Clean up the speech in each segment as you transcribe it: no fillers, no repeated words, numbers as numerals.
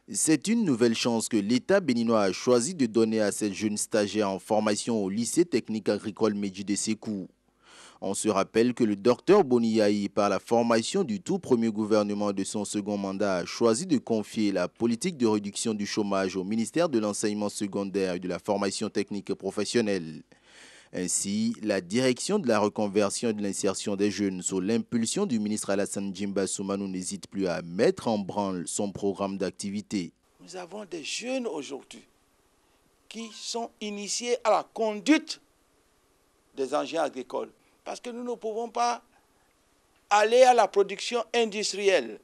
C'est une nouvelle chance que l'État béninois a choisi de donner à cette jeune stagiaire en formation au lycée technique agricole Medji de Sékou. On se rappelle que le docteur Boniaï, par la formation du tout premier gouvernement de son second mandat, a choisi de confier la politique de réduction du chômage au ministère de l'enseignement secondaire et de la formation technique et professionnelle. Ainsi, la direction de la reconversion et de l'insertion des jeunes, sous l'impulsion du ministre Alassane Djimba Soumanou, n'hésite plus à mettre en branle son programme d'activité. Nous avons des jeunes aujourd'hui qui sont initiés à la conduite des engins agricoles. Parce que nous ne pouvons pas aller à la production industrielle.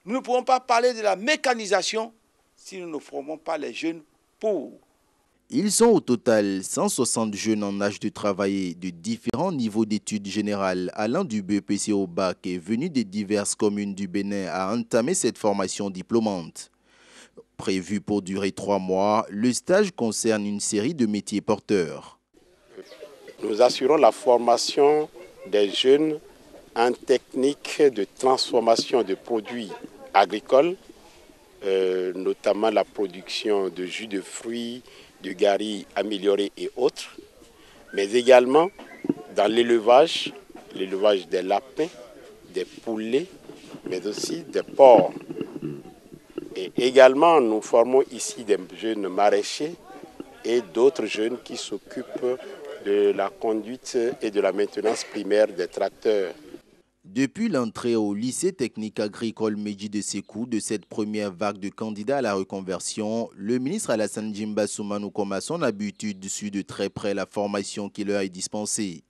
Nous ne pouvons pas parler de la mécanisation si nous ne formons pas les jeunes pour. Ils sont au total 160 jeunes en âge de travailler de différents niveaux d'études générales allant du BEPC au bac et venus des diverses communes du Bénin à entamer cette formation diplômante. Prévu pour durer 3 mois, le stage concerne une série de métiers porteurs. Nous assurons la formation des jeunes en technique de transformation de produits agricoles, notamment la production de jus de fruits, de gari amélioré et autres, mais également dans l'élevage des lapins, des poulets, mais aussi des porcs. Et également, nous formons ici des jeunes maraîchers et d'autres jeunes qui s'occupent de la conduite et de la maintenance primaire des tracteurs. Depuis l'entrée au lycée technique agricole Medji de Sékou de cette première vague de candidats à la reconversion, le ministre Alassane Djimba Soumanou, comme à son habitude, suit de très près la formation qui leur est dispensée.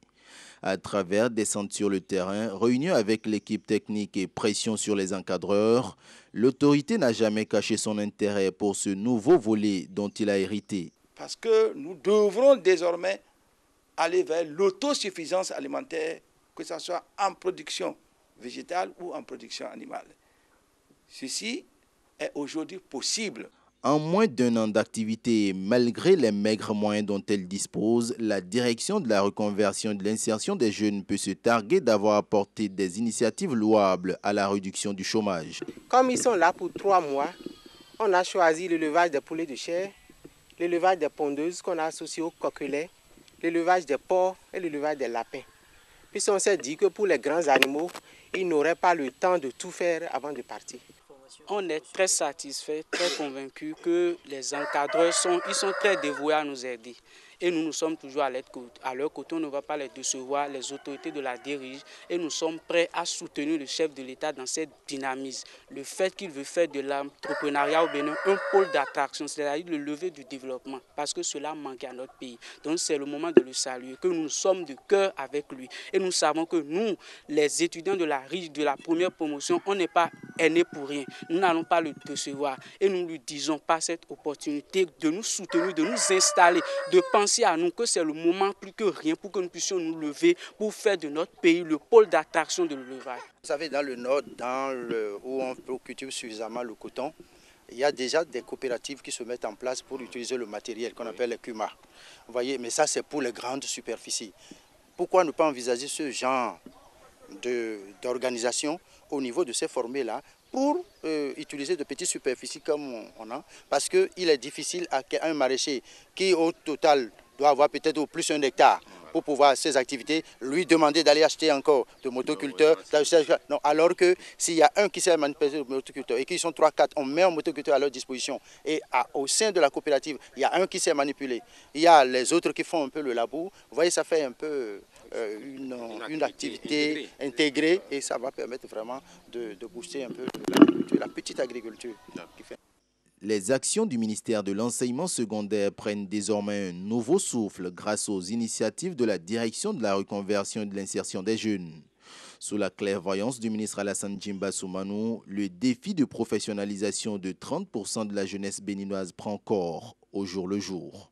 À travers descentes sur le terrain, réunions avec l'équipe technique et pression sur les encadreurs, l'autorité n'a jamais caché son intérêt pour ce nouveau volet dont il a hérité. Parce que nous devrons désormais aller vers l'autosuffisance alimentaire, que ce soit en production végétale ou en production animale. Ceci est aujourd'hui possible. En moins d'un an d'activité et malgré les maigres moyens dont elle dispose, la direction de la reconversion et de l'insertion des jeunes peut se targuer d'avoir apporté des initiatives louables à la réduction du chômage. Comme ils sont là pour 3 mois, on a choisi l'élevage des poulets de chair, l'élevage des pondeuses qu'on a associé au coquelet, l'élevage des porcs et l'élevage des lapins. Puis on s'est dit que pour les grands animaux, ils n'auraient pas le temps de tout faire avant de partir. On est très satisfait, très convaincu que les encadreurs sont très dévoués à nous aider. Et nous sommes toujours à leur côté, on ne va pas les décevoir, les autorités de la dirigent. Et nous sommes prêts à soutenir le chef de l'État dans cette dynamisme. Le fait qu'il veut faire de l'entrepreneuriat au Bénin un pôle d'attraction, c'est-à-dire le levier du développement, parce que cela manque à notre pays. Donc c'est le moment de le saluer, que nous sommes de cœur avec lui. Et nous savons que nous, les étudiants de la première promotion, on n'est pas nés pour rien. Nous n'allons pas le décevoir. Et nous lui disons par cette opportunité de nous soutenir, de nous installer, de penser à nous que c'est le moment plus que rien pour que nous puissions nous lever pour faire de notre pays le pôle d'attraction de l'élevage. Vous savez, dans le nord, où on cultive suffisamment le coton, il y a déjà des coopératives qui se mettent en place pour utiliser le matériel qu'on appelle les CUMA. Vous voyez, mais ça c'est pour les grandes superficies. Pourquoi ne pas envisager ce genre d'organisation au niveau de ces formés-là pour utiliser de petites superficies comme on a, parce qu'il est difficile à un maraîcher qui au total doit avoir peut-être au plus 1 hectare pour pouvoir ses activités, lui demander d'aller acheter encore de motoculteurs. Non, alors que s'il y a un qui sait manipuler le motoculteur et qu'ils sont 3-4, on met un motoculteur à leur disposition. Et au sein de la coopérative, il y a un qui sait manipuler. Il y a les autres qui font un peu le labour. Vous voyez, ça fait un peu une activité intégrée et ça va permettre vraiment de booster un peu la petite agriculture. Les actions du ministère de l'enseignement secondaire prennent désormais un nouveau souffle grâce aux initiatives de la direction de la reconversion et de l'insertion des jeunes. Sous la clairvoyance du ministre Alassane Djimba Soumanou, le défi de professionnalisation de 30% de la jeunesse béninoise prend corps au jour le jour.